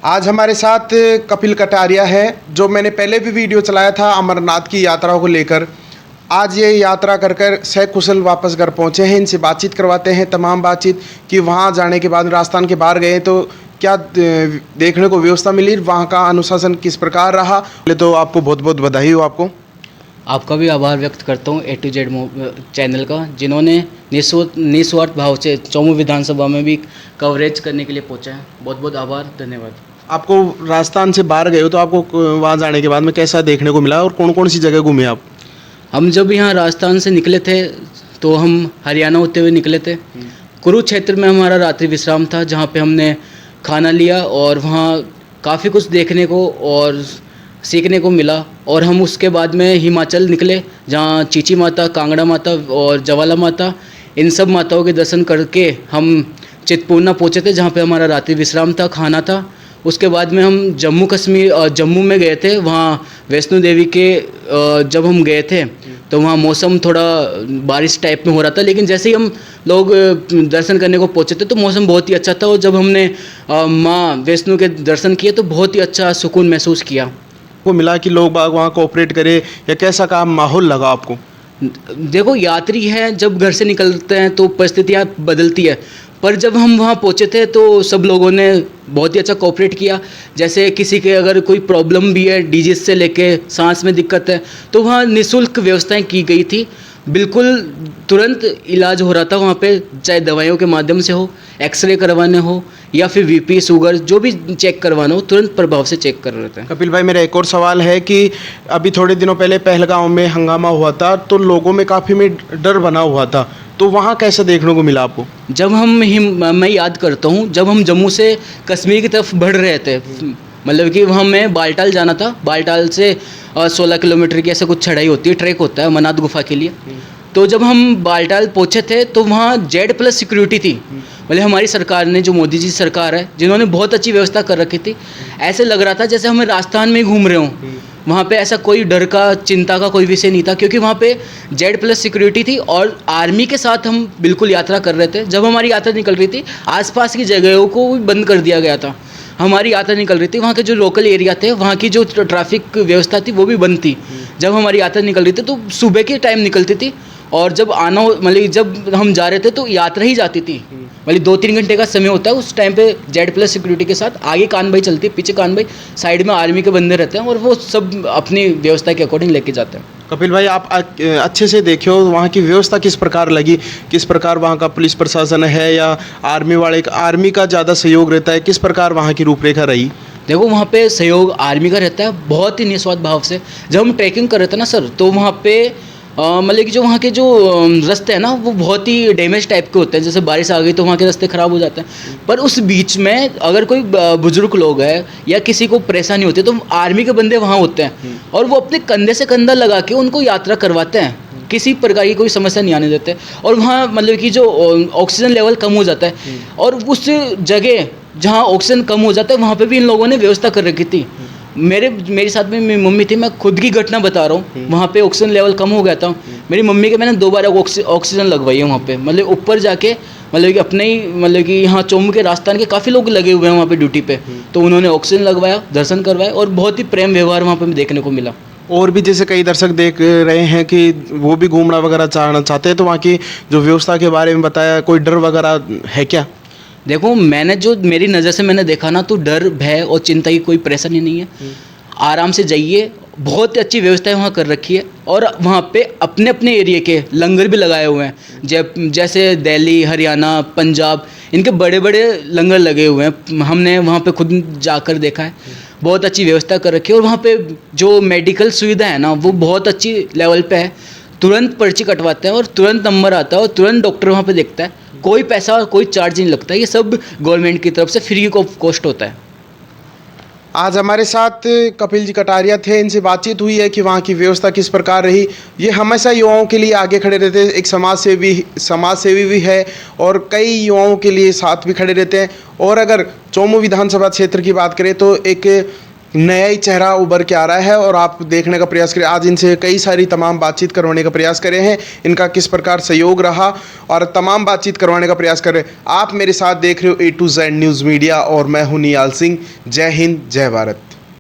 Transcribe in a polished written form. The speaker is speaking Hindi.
आज हमारे साथ कपिल कटारिया है, जो मैंने पहले भी वीडियो चलाया था अमरनाथ की यात्रा को लेकर। आज ये यात्रा कर कर सकुशल वापस घर पहुँचे हैं। इनसे बातचीत करवाते हैं, तमाम बातचीत कि वहाँ जाने के बाद राजस्थान के बाहर गए तो क्या देखने को व्यवस्था मिली, वहाँ का अनुशासन किस प्रकार रहा। पहले तो आपको बहुत बहुत बधाई हो। आपका भी आभार व्यक्त करता हूँ A to Z चैनल का, जिन्होंने निस्वार्थ भाव से चौमू विधानसभा में भी कवरेज करने के लिए पहुँचा है। बहुत बहुत आभार, धन्यवाद। आपको राजस्थान से बाहर गए हो तो आपको वहाँ जाने के बाद में कैसा देखने को मिला और कौन कौन सी जगह घूमे आप? हम जब यहाँ राजस्थान से निकले थे तो हम हरियाणा होते हुए निकले थे। कुरुक्षेत्र में हमारा रात्रि विश्राम था, जहाँ पे हमने खाना लिया और वहाँ काफ़ी कुछ देखने को और सीखने को मिला। और हम उसके बाद में हिमाचल निकले, जहाँ चीची माता, कांगड़ा माता और जवाला माता, इन सब माताओं के दर्शन करके हम चितपूर्णा पहुँचे थे, जहाँ पे हमारा रात्रि विश्राम था, खाना था। उसके बाद में हम जम्मू में गए थे। वहाँ वैष्णो देवी के जब हम गए थे तो वहाँ मौसम थोड़ा बारिश टाइप में हो रहा था, लेकिन जैसे ही हम लोग दर्शन करने को पहुँचे थे तो मौसम बहुत ही अच्छा था। और जब हमने माँ वैष्णो के दर्शन किए तो बहुत ही अच्छा सुकून महसूस किया। को मिला कि लोग बाग वहाँ कोऑपरेट करे या कैसा काम माहौल लगा आपको? देखो, यात्री हैं, जब घर से निकलते हैं तो परिस्थितियाँ बदलती है, पर जब हम वहाँ पहुँचे थे तो सब लोगों ने बहुत ही अच्छा कोऑपरेट किया। जैसे किसी के अगर कोई प्रॉब्लम भी है, डिजीज से लेके सांस में दिक्कत है, तो वहाँ निःशुल्क व्यवस्थाएं की गई थी। बिल्कुल तुरंत इलाज हो रहा था वहाँ पे, चाहे दवाइयों के माध्यम से हो, एक्सरे करवाने हो या फिर बीपी, शुगर, जो भी चेक करवाना हो, तुरंत प्रभाव से चेक कर रहे थे। कपिल भाई, मेरा एक और सवाल है कि अभी थोड़े दिनों पहले पहलगाम में हंगामा हुआ था तो लोगों में काफ़ी में डर बना हुआ था, तो वहाँ कैसा देखने को मिला आपको? जब मैं याद करता हूँ, जब हम जम्मू से कश्मीर की तरफ बढ़ रहे थे, मतलब कि वहाँ में बालटाल जाना था। बालटाल से 16 किलोमीटर की ऐसे कुछ चढ़ाई होती है, ट्रैक होता है अमरनाथ गुफा के लिए। तो जब हम बालटाल पहुँचे थे तो वहाँ Z+ सिक्योरिटी थी। मतलब हमारी सरकार ने, जो मोदी जी सरकार है, जिन्होंने बहुत अच्छी व्यवस्था कर रखी थी। ऐसे लग रहा था जैसे हम राजस्थान में ही घूम रहे हों। वहाँ पे ऐसा कोई डर का, चिंता का कोई विषय नहीं था, क्योंकि वहाँ पे Z+ सिक्योरिटी थी और आर्मी के साथ हम बिल्कुल यात्रा कर रहे थे। जब हमारी यात्रा निकल रही थी, आसपास की जगहों को भी बंद कर दिया गया था। हमारी यात्रा निकल रही थी, वहाँ के जो लोकल एरिया थे, वहाँ की जो ट्रैफिक व्यवस्था थी वो भी बंद थी। जब हमारी यात्रा निकल रही थी तो सुबह के टाइम निकलती थी, और जब मतलब जब हम जा रहे थे तो यात्रा ही जाती थी। मतलब 2-3 घंटे का समय होता है। उस टाइम पे Z+ सिक्योरिटी के साथ आगे कानबाई चलती है, पीछे कानबाई, साइड में आर्मी के बंदे रहते हैं और वो सब अपनी व्यवस्था के अकॉर्डिंग लेके जाते हैं। कपिल भाई, आप अच्छे से देखे हो, वहाँ की व्यवस्था किस प्रकार लगी? किस प्रकार वहाँ का पुलिस प्रशासन है या आर्मी का ज़्यादा सहयोग रहता है? किस प्रकार वहाँ की रूपरेखा रही? देखो, वहाँ पे सहयोग आर्मी का रहता है, बहुत ही निस्वार्थ भाव से। जब हम ट्रैकिंग कर रहे थे ना सर, तो वहाँ पे मतलब कि जो वहाँ के जो रास्ते हैं ना, वो बहुत ही डैमेज टाइप के होते हैं। जैसे बारिश आ गई तो वहाँ के रास्ते ख़राब हो जाते हैं। पर उस बीच में अगर कोई बुजुर्ग लोग है या किसी को परेशानी होती है तो आर्मी के बंदे वहाँ होते हैं और वो अपने कंधे से कंधा लगा के उनको यात्रा करवाते हैं। किसी प्रकार की कोई समस्या नहीं आने देते। और वहाँ मतलब कि जो ऑक्सीजन लेवल कम हो जाता है, और उस जगह जहाँ ऑक्सीजन कम हो जाता है वहाँ पर भी इन लोगों ने व्यवस्था कर रखी थी। मेरे साथ में मेरी मम्मी थी, मैं खुद की घटना बता रहा हूँ। वहाँ पे ऑक्सीजन लेवल कम हो गया था। मेरी मम्मी के मैंने 2 बार ऑक्सीजन लगवाई है वहाँ पे। मतलब ऊपर जाके, मतलब कि अपने ही, मतलब कि यहाँ चौमू के राजस्थान के काफ़ी लोग लगे हुए हैं वहाँ पे ड्यूटी पे, तो उन्होंने ऑक्सीजन लगवाया, दर्शन करवाए और बहुत ही प्रेम व्यवहार वहाँ पे देखने को मिला। और भी जैसे कई दर्शक देख रहे हैं कि वो भी घूमना वगैरह चाहते हैं, तो वहाँ की जो व्यवस्था के बारे में बताया, कोई डर वगैरह है क्या? देखो, मैंने जो मेरी नज़र से मैंने देखा ना, तो डर, भय और चिंता की कोई परेशानी नहीं है। आराम से जाइए, बहुत अच्छी व्यवस्थाएं वहाँ कर रखी है। और वहाँ पे अपने अपने एरिया के लंगर भी लगाए हुए हैं। जैसे दिल्ली, हरियाणा, पंजाब, इनके बड़े बड़े लंगर लगे हुए हैं। हमने वहाँ पे खुद जाकर देखा है, बहुत अच्छी व्यवस्था कर रखी है। और वहाँ पे जो मेडिकल सुविधा है ना, वो बहुत अच्छी लेवल पे है। तुरंत पर्ची कटवाते हैं और तुरंत नंबर आता है और तुरंत डॉक्टर वहाँ पे देखता है। कोई पैसा, कोई चार्ज नहीं लगता है। ये सब गवर्नमेंट की तरफ से फ्री ऑफ कॉस्ट होता है। आज हमारे साथ कपिल जी कटारिया थे, इनसे बातचीत हुई है कि वहाँ की व्यवस्था किस प्रकार रही। ये हमेशा युवाओं के लिए आगे खड़े रहते हैं, एक समाजसेवी भी है और कई युवाओं के लिए साथ भी खड़े रहते हैं। और अगर चौमू विधानसभा क्षेत्र की बात करें तो एक नया ही चेहरा उभर के आ रहा है और आप देखने का प्रयास करें। आज इनसे कई सारी तमाम बातचीत करवाने का प्रयास करे हैं, इनका किस प्रकार सहयोग रहा और तमाम बातचीत करवाने का प्रयास करें। आप मेरे साथ देख रहे हो A to Z news media और मैं हूं नियाल सिंह। जय हिंद, जय भारत।